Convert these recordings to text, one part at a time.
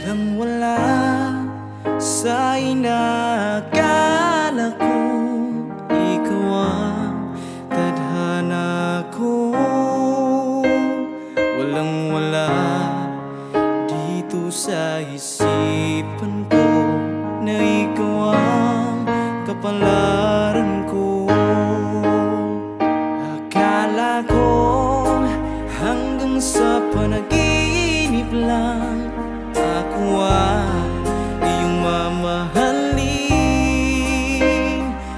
Nang wala sa inakala ko, ikaw ang tadhana ko. Walang wala dito sa isipan ko, na ikaw ang kapalaran ko. Akala ko hanggang sa panaginip lang ako ay iyong mamahalin.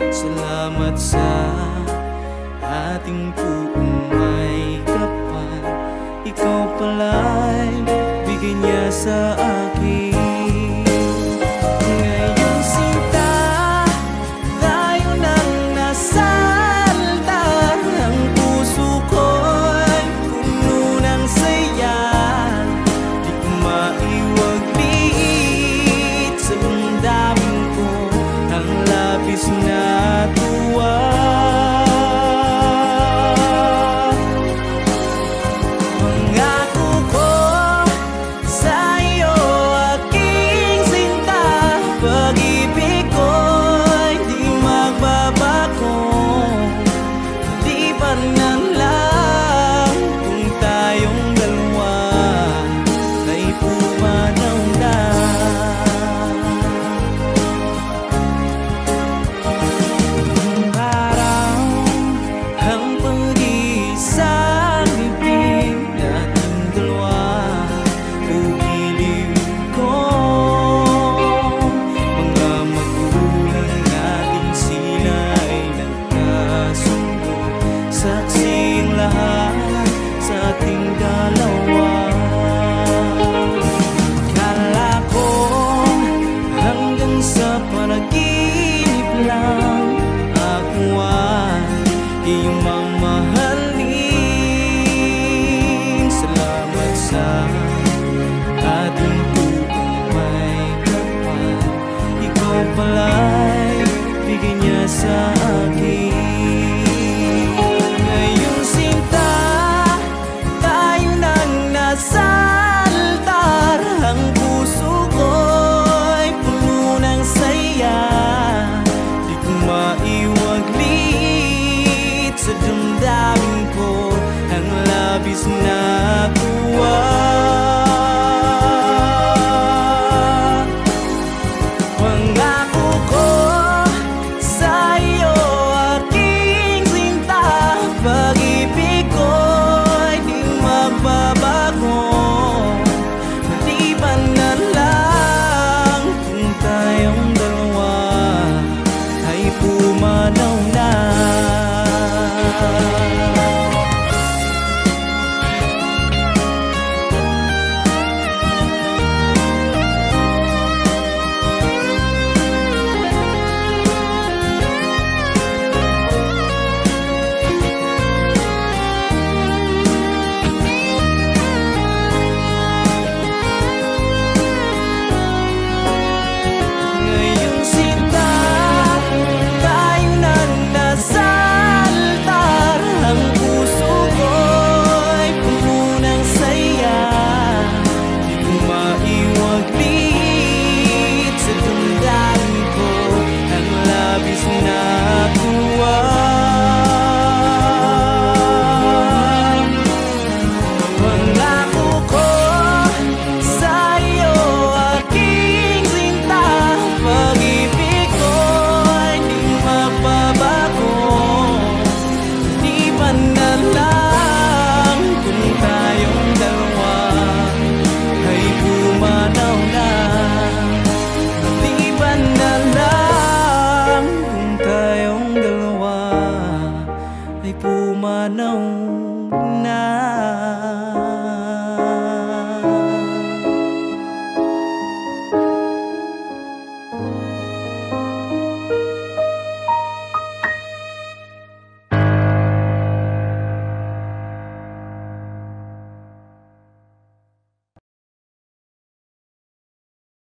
Salamat sa ating puong may kapal, ikaw pala'y bigay niya sa akin. Ngayon sinta, tayo nang nasa altar. Ang puso ko'y puno ng saya, di ko maiwaglit sa damdamin ko ang labis na tuwa. Pangako ko sa iyo, aking sinta, pag-ibig ko'y di magbabago. Lipanan lang kung tayong dalawa ay pumanaw na. Ang araw, ang pag-iisang bibig nating dalawa, pupiliin ko. Mga magulang natin, sila ay nagkasundo, saksing lahat sa ating dalawa. Akala ko hanggang sa panaginip lang ako ay iyong mamahalin. Salamat sa ating puong may kapal, ikaw pala'y bigay niya sa akin. Ngayon sinta, tayo nang nasa altar. Ang puso ko'y puno ng saya, di ko maiwaglit sa damdamin